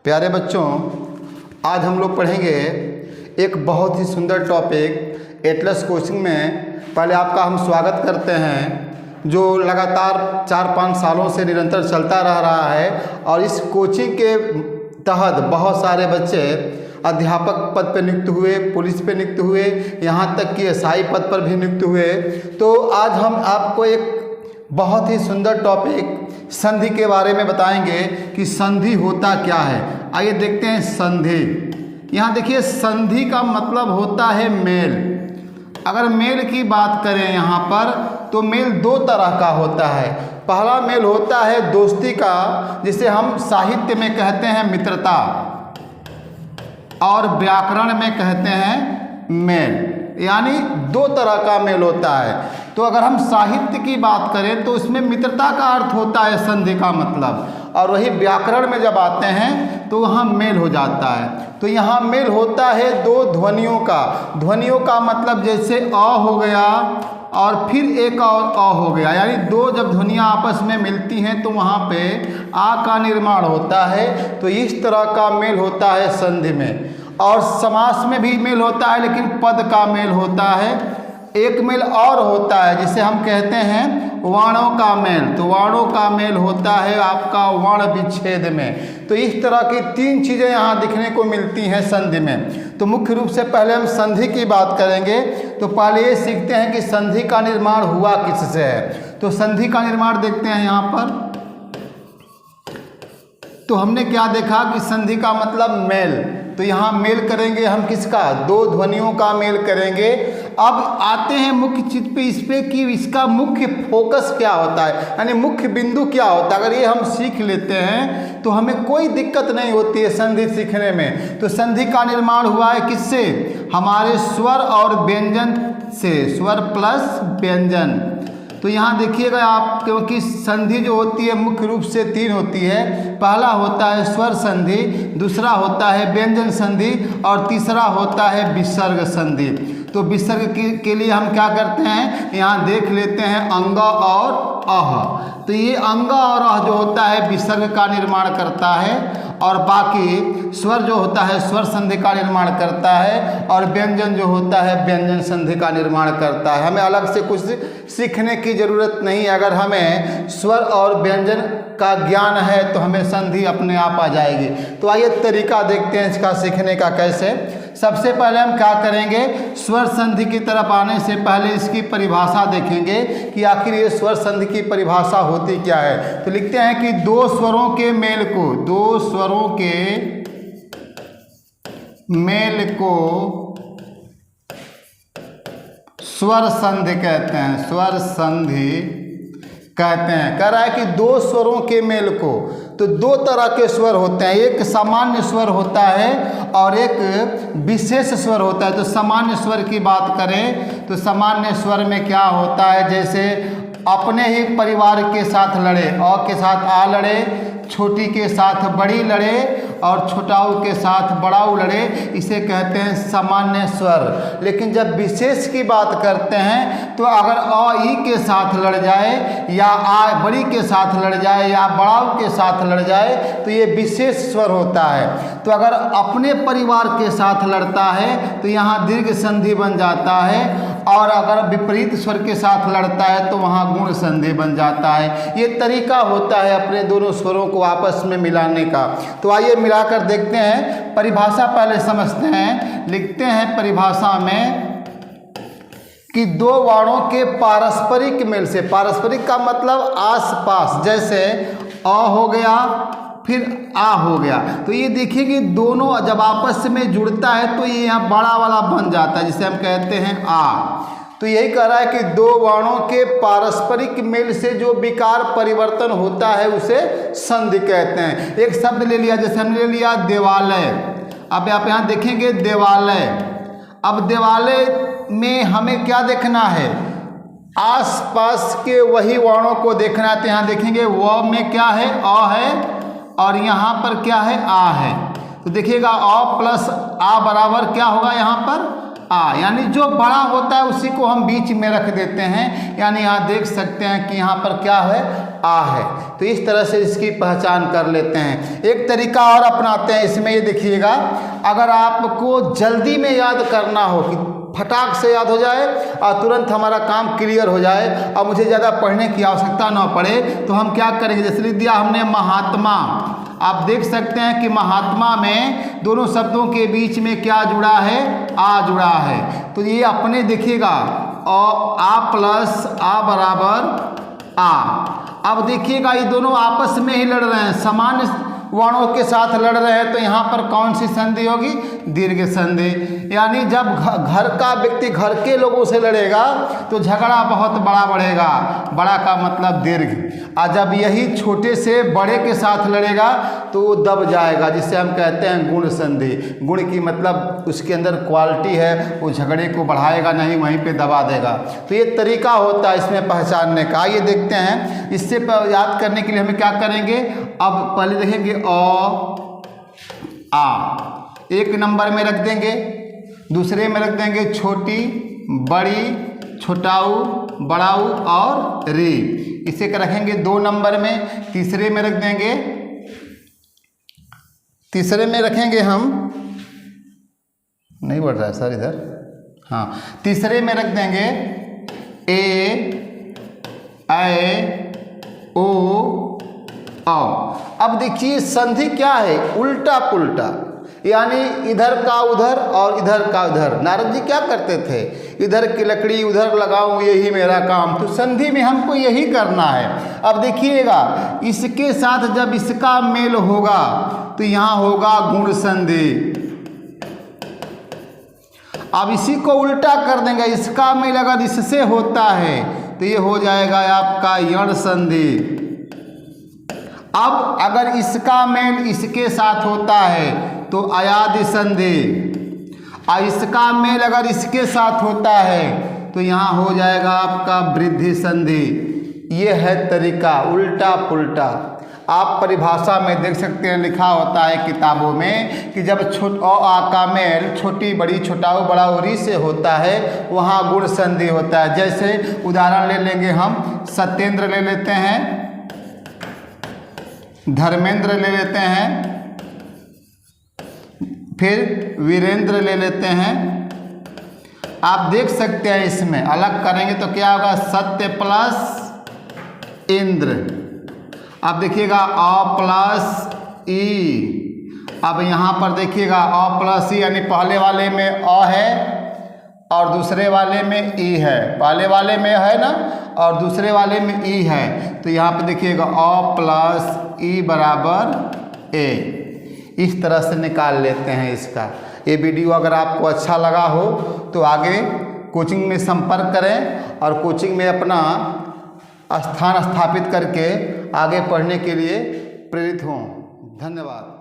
प्यारे बच्चों, आज हम लोग पढ़ेंगे एक बहुत ही सुंदर टॉपिक एटलस कोचिंग में। पहले आपका हम स्वागत करते हैं जो लगातार 4-5 सालों से निरंतर चलता रह रहा है और इस कोचिंग के तहत बहुत सारे बच्चे अध्यापक पद पर नियुक्त हुए, पुलिस पे नियुक्त हुए, यहाँ तक कि एसआई पद पर भी नियुक्त हुए। तो आज हम आपको एक बहुत ही सुंदर टॉपिक संधि के बारे में बताएंगे कि संधि होता क्या है। आइए देखते हैं संधि। यहाँ देखिए, संधि का मतलब होता है मेल। अगर मेल की बात करें यहाँ पर तो मेल दो तरह का होता है। पहला मेल होता है दोस्ती का, जिसे हम साहित्य में कहते हैं मित्रता और व्याकरण में कहते हैं मेल। यानी दो तरह का मेल होता है। तो अगर हम साहित्य की बात करें तो उसमें मित्रता का अर्थ होता है संधि का मतलब, और वही व्याकरण में जब आते हैं तो वहाँ मेल हो जाता है। तो यहाँ मेल होता है दो ध्वनियों का। ध्वनियों का मतलब जैसे अ हो गया और फिर एक और अ हो गया, यानी दो जब ध्वनियाँ आपस में मिलती हैं तो वहाँ पे आ का निर्माण होता है। तो इस तरह का मेल होता है संधि में। और समास में भी मेल होता है, लेकिन पद का मेल होता है। एक मेल और होता है जिसे हम कहते हैं वर्णों का मेल। तो वर्णों का मेल होता है आपका वर्ण विच्छेद में। तो इस तरह की तीन चीज़ें यहाँ दिखने को मिलती हैं संधि में। तो मुख्य रूप से पहले हम संधि की बात करेंगे। तो पहले ये सीखते हैं कि संधि का निर्माण हुआ किससे है। तो संधि का निर्माण देखते हैं यहाँ पर। तो हमने क्या देखा कि संधि का मतलब मेल। तो यहाँ मेल करेंगे हम किसका? दो ध्वनियों का मेल करेंगे। अब आते हैं मुख्य चीज पे, इस पे कि इसका मुख्य फोकस क्या होता है, यानी मुख्य बिंदु क्या होता है। अगर ये हम सीख लेते हैं तो हमें कोई दिक्कत नहीं होती है संधि सीखने में। तो संधि का निर्माण हुआ है किससे? हमारे स्वर और व्यंजन से, स्वर प्लस व्यंजन। तो यहाँ देखिएगा आप, क्योंकि संधि जो होती है मुख्य रूप से तीन होती है। पहला होता है स्वर संधि, दूसरा होता है व्यंजन संधि और तीसरा होता है विसर्ग संधि। तो विसर्ग के लिए हम क्या करते हैं, यहाँ देख लेते हैं अंग और अह। तो ये अंग और अह जो होता है विसर्ग का निर्माण करता है, और बाकी स्वर जो होता है स्वर संधि का निर्माण करता है, और व्यंजन जो होता है व्यंजन संधि का निर्माण करता है। हमें अलग से कुछ सीखने की ज़रूरत नहीं। अगर हमें स्वर और व्यंजन का ज्ञान है तो हमें संधि अपने आप आ जाएगी। तो आइए तरीका देखते हैं इसका सीखने का कैसे। सबसे पहले हम क्या करेंगे, स्वर संधि की तरफ आने से पहले इसकी परिभाषा देखेंगे कि आखिर ये स्वर संधि की परिभाषा होती क्या है। तो लिखते हैं कि दो स्वरों के मेल को, दो स्वरों के मेल को स्वर संधि कहते हैं, स्वर संधि कहते हैं। कह रहा है कि दो स्वरों के मेल को। तो दो तरह के स्वर होते हैं, एक सामान्य स्वर होता है और एक विशेष स्वर होता है। तो सामान्य स्वर की बात करें तो सामान्य स्वर में क्या होता है, जैसे अपने ही परिवार के साथ लड़े, अ के साथ आ लड़े, छोटी के साथ बड़ी लड़े और छोटाऊ के साथ बड़ाऊ लड़े, इसे कहते हैं सामान्य स्वर। लेकिन जब विशेष की बात करते हैं तो अगर अ ई के साथ लड़ जाए या आ बड़ी के साथ लड़ जाए या बड़ाऊ के साथ लड़ जाए तो ये विशेष स्वर होता है। तो अगर अपने परिवार के साथ लड़ता है तो यहाँ दीर्घ संधि बन जाता है, और अगर विपरीत स्वर के साथ लड़ता है तो वहाँ गुण संधि बन जाता है। ये तरीका होता है अपने दोनों स्वरों को आपस में मिलाने का। तो आइए मिलाकर देखते हैं। परिभाषा पहले समझते हैं। लिखते हैं परिभाषा में कि दो वर्णों के पारस्परिक मेल से, पारस्परिक का मतलब आसपास, जैसे अ हो गया फिर आ हो गया। तो ये देखिए कि दोनों जब आपस में जुड़ता है तो ये यहाँ बड़ा वाला बन जाता है, जिसे हम कहते हैं आ। तो यही कह रहा है कि दो वर्णों के पारस्परिक मेल से जो विकार परिवर्तन होता है उसे संधि कहते हैं। एक शब्द ले लिया, जैसे हमने ले लिया देवालय। अब आप यहाँ देखेंगे देवालय। अब देवालय में हमें क्या देखना है, आसपास के वही वर्णों को देखना है। तो यहाँ देखेंगे व में क्या है, अ है, और यहाँ पर क्या है, आ है। तो देखिएगा अ प्लस आ बराबर क्या होगा, यहाँ पर आ, यानी जो बड़ा होता है उसी को हम बीच में रख देते हैं। यानी यहाँ देख सकते हैं कि यहाँ पर क्या है, आ है। तो इस तरह से इसकी पहचान कर लेते हैं। एक तरीका और अपनाते हैं इसमें, ये देखिएगा, अगर आपको जल्दी में याद करना हो कि फटाक से याद हो जाए और तुरंत हमारा काम क्लियर हो जाए और मुझे ज़्यादा पढ़ने की आवश्यकता ना पड़े, तो हम क्या करेंगे, जैसे लिख दिया हमने महात्मा। आप देख सकते हैं कि महात्मा में दोनों शब्दों के बीच में क्या जुड़ा है, आ जुड़ा है। तो ये अपने देखिएगा, और आ प्लस आ बराबर आ। अब देखिएगा ये दोनों आपस में ही लड़ रहे हैं, समान वर्णों के साथ लड़ रहे हैं, तो यहाँ पर कौन सी संधि होगी, दीर्घ संधि। यानी जब घर का व्यक्ति घर के लोगों से लड़ेगा तो झगड़ा बहुत बड़ा बढ़ेगा, बड़ा का मतलब दीर्घ। और जब यही छोटे से बड़े के साथ लड़ेगा तो वो दब जाएगा, जिसे हम कहते हैं गुण संधि। गुण की मतलब उसके अंदर क्वालिटी है, वो झगड़े को बढ़ाएगा नहीं, वहीं पे दबा देगा। तो ये तरीका होता है इसमें पहचानने का। ये देखते हैं, इससे याद करने के लिए हमें क्या करेंगे, अब पहले देखेंगे आ, एक नंबर में रख देंगे, दूसरे में रख देंगे छोटी, बड़ी, छोटाऊ, बड़ाऊ और री। इसे रखेंगे 2 नंबर में। तीसरे में रख देंगे, तीसरे में रखेंगे हम, नहीं बढ़ रहा है सर इधर, हाँ, तीसरे में रख देंगे ए, ऐ, ओ, औ। अब देखिए संधि क्या है, उल्टा पुल्टा, यानी इधर का उधर और इधर का उधर। नारद जी क्या करते थे, इधर की लकड़ी उधर लगाऊं यही मेरा काम। तो संधि में हमको यही करना है। अब देखिएगा, इसके साथ जब इसका मेल होगा तो यहाँ होगा गुण संधि। अब इसी को उल्टा कर देंगे, इसका मेल अगर इससे होता है तो ये हो जाएगा आपका यण संधि। अब अगर इसका मेल इसके साथ होता है तो अयादि संधि, और इसका मेल अगर इसके साथ होता है तो यहाँ हो जाएगा आपका वृद्धि संधि। ये है तरीका उल्टा पुल्टा। आप परिभाषा में देख सकते हैं, लिखा होता है किताबों में कि जब आ का मेल छोटी बड़ी छोटाऊ बड़ाऊ री से होता है वहाँ गुण संधि होता है। जैसे उदाहरण ले लेंगे हम, सत्येंद्र ले लेते हैं, धर्मेंद्र ले लेते हैं, फिर वीरेंद्र ले लेते हैं। आप देख सकते हैं इसमें अलग करेंगे तो क्या होगा, सत्य प्लस इंद्र। अब देखिएगा अ प्लस ई। अब यहाँ पर देखिएगा अ प्लस ई, यानी पहले वाले में अ है और दूसरे वाले में ई है। पहले वाले में है ना और दूसरे वाले में ई है, तो यहाँ पे देखिएगा अ प्लस ई बराबर ए। इस तरह से निकाल लेते हैं इसका। ये वीडियो अगर आपको अच्छा लगा हो तो आगे कोचिंग में संपर्क करें और कोचिंग में अपना स्थान स्थापित करके आगे पढ़ने के लिए प्रेरित हों। धन्यवाद।